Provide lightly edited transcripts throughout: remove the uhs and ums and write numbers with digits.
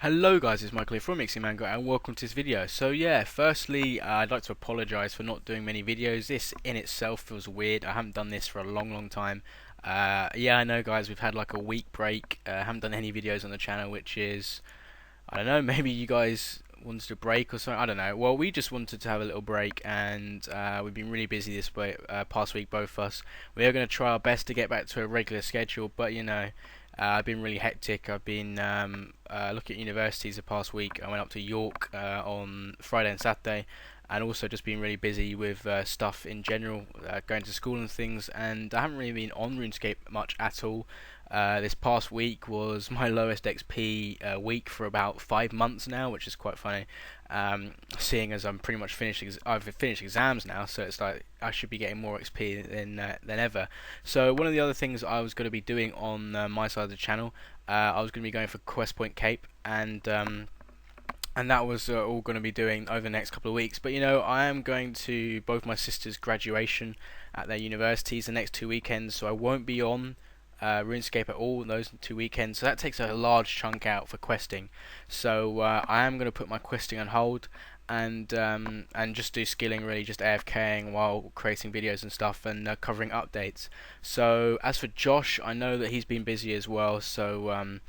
Hello guys, it's Michael here from Mixing Mango and welcome to this video. So yeah, firstly I'd like to apologise for not doing many videos. This in itself feels weird. I haven't done this for a long time. Yeah, I know guys, we've had like a week break. Haven't done any videos on the channel, which is, I don't know, maybe you guys wanted a break or something, I don't know. Well, we just wanted to have a little break and we've been really busy this past week, both of us. We are going to try our best to get back to a regular schedule, but you know, I've been really hectic. I've been looking at universities the past week. I went up to York on Friday and Saturday, and also just been really busy with stuff in general, going to school and things. And I haven't really been on RuneScape much at all. This past week was my lowest XP week for about 5 months now, which is quite funny. Seeing as I'm pretty much I've finished exams now, so it's like I should be getting more XP than ever. So one of the other things I was going to be doing on my side of the channel, I was going to be going for Quest Point Cape, and that was all going to be doing over the next couple of weeks. But you know, I am going to both my sisters' graduation at their universities the next 2 weekends, so I won't be on RuneScape at all those 2 weekends, so that takes a large chunk out for questing. So I am going to put my questing on hold and just do skilling, really just AFKing while creating videos and stuff and covering updates. So as for Josh, I know that he's been busy as well, so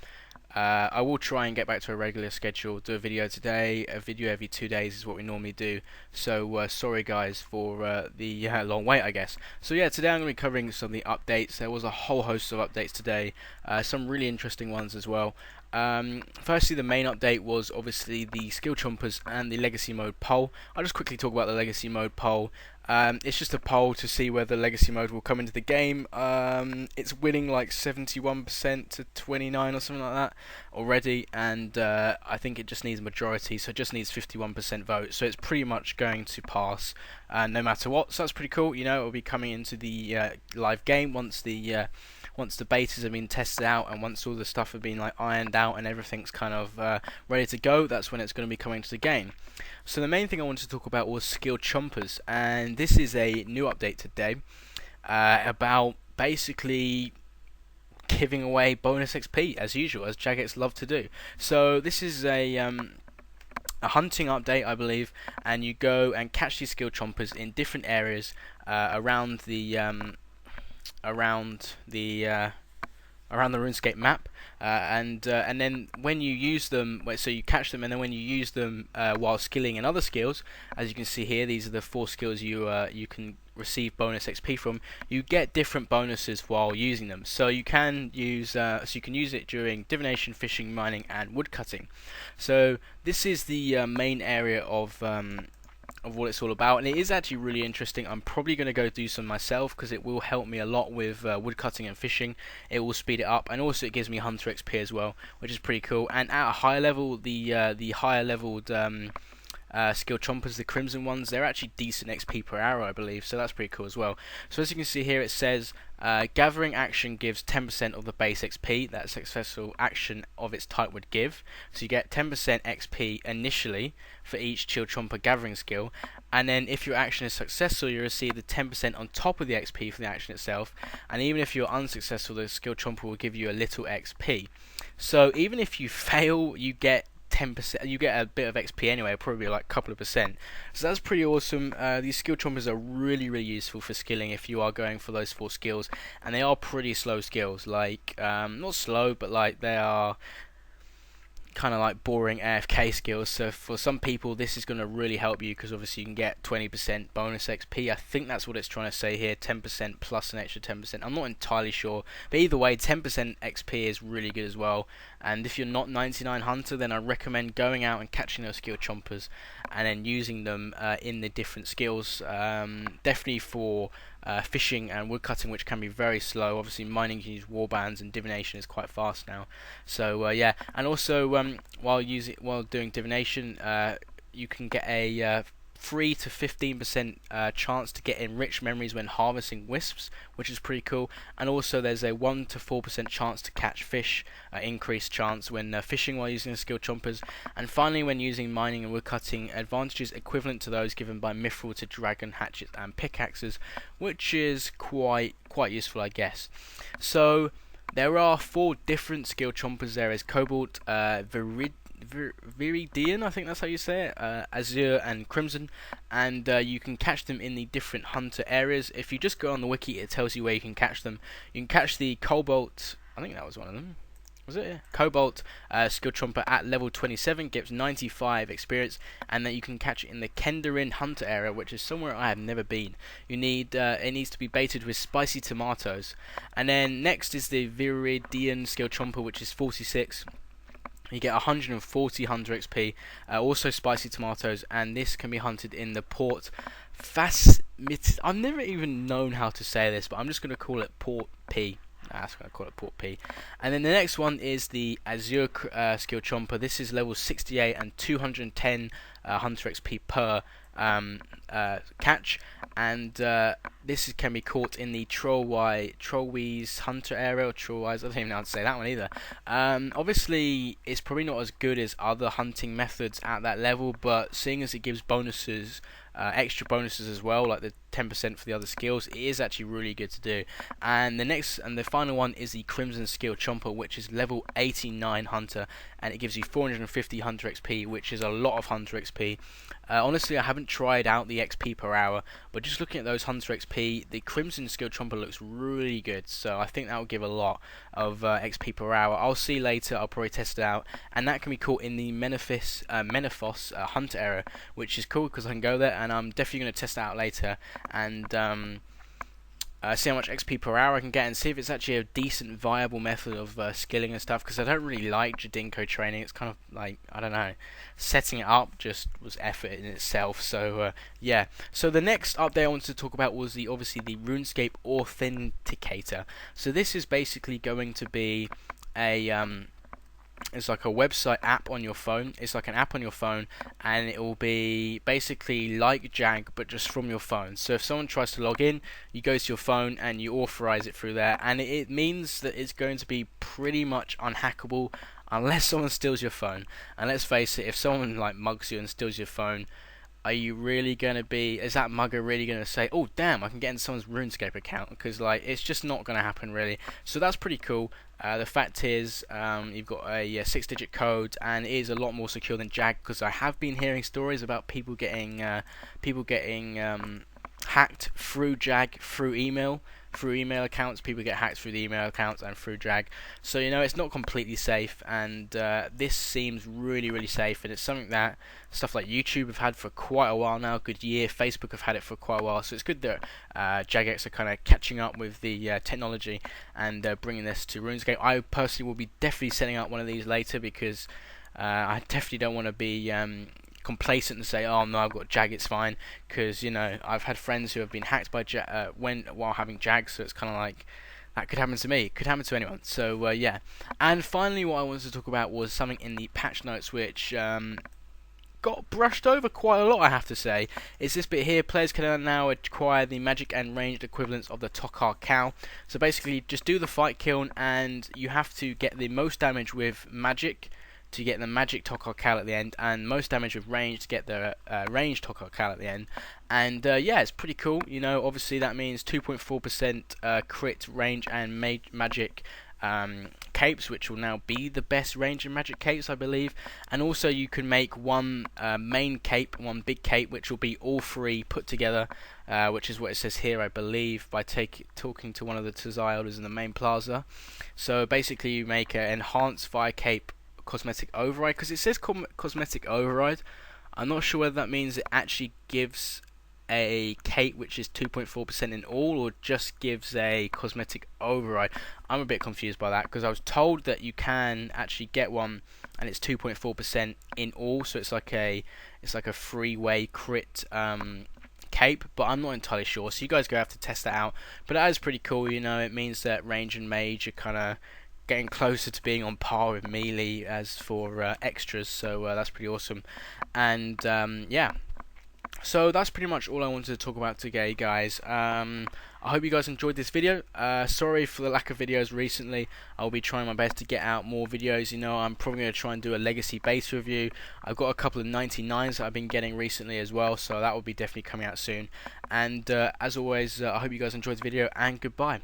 I will try and get back to a regular schedule, do a video today, a video every 2 days is what we normally do. So sorry guys for the long wait, I guess. So yeah, today I'm going to be covering some of the updates. There was a whole host of updates today, some really interesting ones as well. Firstly, the main update was obviously the Skillchompas and the Legacy Mode poll. I'll just quickly talk about the Legacy Mode poll. It's just a poll to see whether Legacy Mode will come into the game. It's winning like 71% to 29 or something like that already, and I think it just needs a majority, so it just needs 51% vote. So it's pretty much going to pass no matter what. So that's pretty cool. You know, it will be coming into the live game once the betas have been tested out and once all the stuff have been like ironed out and everything's kind of ready to go. That's when it's going to be coming to the game. So the main thing I wanted to talk about was Skillchompas, and this is a new update today about basically giving away bonus XP as usual, as Jagex love to do. So this is a hunting update, I believe, and you go and catch these Skillchompas in different areas around the RuneScape map, and then when you use them, so you catch them, and then when you use them while skilling in other skills, as you can see here, these are the 4 skills you can receive bonus XP from. You get different bonuses while using them, so you can use it during divination, fishing, mining, and woodcutting. So this is the main area of what it's all about, and it is actually really interesting. I'm probably going to go do some myself because it will help me a lot with woodcutting and fishing. It will speed it up, and also it gives me hunter XP as well, which is pretty cool. And at a higher level, the higher leveled Skillchompas, the crimson ones, they're actually decent XP per hour, I believe, so that's pretty cool as well. So as you can see here, it says gathering action gives 10% of the base XP that a successful action of its type would give. So you get 10% XP initially for each Skillchompa gathering skill, and then if your action is successful, you receive the 10% on top of the XP for the action itself, and even if you're unsuccessful, the Skillchompa will give you a little XP. So even if you fail, you get 10%, you get a bit of XP anyway, probably like a couple of percent. So that's pretty awesome. These Skillchompas are really useful for skilling if you are going for those 4 skills, and they are pretty slow skills, like not slow, but like they are kind of like boring AFK skills. So for some people this is going to really help you, because obviously you can get 20% bonus XP. I think that's what it's trying to say here, 10% plus an extra 10%. I'm not entirely sure, but either way 10% XP is really good as well. And if you're not 99 hunter, then I recommend going out and catching those Skillchompas and then using them in the different skills, definitely for fishing and woodcutting, which can be very slow. Obviously mining you can use warbands, and divination is quite fast now. So yeah, and also while doing divination, you can get a 3 to 15% chance to get enriched memories when harvesting wisps, which is pretty cool. And also there's a 1 to 4% chance to catch fish, increased chance when fishing while using the Skillchompas. And finally, when using mining and woodcutting, advantages equivalent to those given by mithril to dragon hatchets and pickaxes, which is quite useful, I guess. So there are 4 different Skillchompas. There is Cobalt, Viridian, I think that's how you say it, Azure and Crimson, and you can catch them in the different hunter areas. If you just go on the wiki, it tells you where you can catch them. You can catch the Cobalt, I think that was one of them. Was it? Yeah. Cobalt Skillchompa at level 27 gives 95 experience, and then you can catch it in the Kendarin Hunter area, which is somewhere I have never been. You need it needs to be baited with spicy tomatoes, and then next is the Viridian Skillchompa, which is 46. You get 140 hunter XP, also spicy tomatoes, and this can be hunted in the Port Fasmit. I've never even known how to say this, but I'm just going to call it Port P. That's what I call it, Port P. And then the next one is the Azure Skillchompa. This is level 68 and 210 Hunter XP per catch, and this can be caught in the Trollwise Hunter area, or Trollwise, I don't even know how to say that one either. Obviously, it's probably not as good as other hunting methods at that level, but seeing as it gives bonuses, extra bonuses as well, like the 10% for the other skills, it is actually really good to do. And the next and the final one is the Crimson Skillchompa, which is level 89 Hunter, and it gives you 450 Hunter XP, which is a lot of Hunter XP. Honestly, I haven't tried out the XP per hour, but just looking at those Hunter XP, the Crimson Skillchompa looks really good, so I think that will give a lot of XP per hour. I'll see later, I'll probably test it out, and that can be caught in the Menaphos Hunter area, which is cool because I can go there, and I'm definitely going to test it out later, and see how much XP per hour I can get, and see if it's actually a decent, viable method of skilling and stuff, because I don't really like Jadinko training. It's kind of like, I don't know, setting it up just was effort in itself, so yeah. So the next update I wanted to talk about was obviously the RuneScape Authenticator. So this is basically going to be a it's like a website app on your phone. It's like an app on your phone, and it will be basically like Jag, but just from your phone. So if someone tries to log in, you go to your phone and you authorize it through there, and it means that it's going to be pretty much unhackable unless someone steals your phone. And let's face it, if someone like mugs you and steals your phone, are you really going to be, is that mugger really going to say, oh damn, I can get into someone's RuneScape account? Because like, it's just not going to happen really. So that's pretty cool. The fact is, you've got a 6-digit code, and it is a lot more secure than Jag, because I have been hearing stories about people getting hacked through Jag, through email accounts. People get hacked through the email accounts and through Jag. So you know, it's not completely safe, and this seems really safe, and it's something that stuff like YouTube have had for quite a while now, good year. Facebook have had it for quite a while, so it's good that Jagex are kind of catching up with the technology and bringing this to RuneScape. I personally will be definitely setting up one of these later, because I definitely don't want to be complacent and say, oh no, I've got Jag, it's fine, because you know, I've had friends who have been hacked by while having Jag, so it's kind of like, that could happen to me, it could happen to anyone. So yeah. And finally, what I wanted to talk about was something in the patch notes which got brushed over quite a lot, I have to say. It's this bit here: players can now acquire the magic and ranged equivalents of the Tokar Cow. So basically, just do the fight kiln, and you have to get the most damage with magic to get the magic Tokar Cow at the end, and most damage with range to get the ranged Tokar Cow at the end. And yeah, it's pretty cool. You know, obviously that means 2.4% crit range and magic capes, which will now be the best range and magic capes, I believe. And also you can make one main cape, one big cape, which will be all three put together, which is what it says here, I believe, by talking to one of the Tazai elders in the main plaza. So basically you make an enhanced fire cape cosmetic override, because it says cosmetic override. I'm not sure whether that means it actually gives a cape which is 2.4% in all, or just gives a cosmetic override. I'm a bit confused by that, because I was told that you can actually get one and it's 2.4% in all, so it's like a three-way crit cape, but I'm not entirely sure, so you guys go have to test that out. But that is pretty cool. You know, it means that range and mage are kind of getting closer to being on par with melee as for extras, so that's pretty awesome. And yeah, so that's pretty much all I wanted to talk about today, guys. I hope you guys enjoyed this video. Sorry for the lack of videos recently. I'll be trying my best to get out more videos. You know, I'm probably going to try and do a legacy base review. I've got a couple of 99s that I've been getting recently as well, so that will be definitely coming out soon. And as always, I hope you guys enjoyed the video, and goodbye.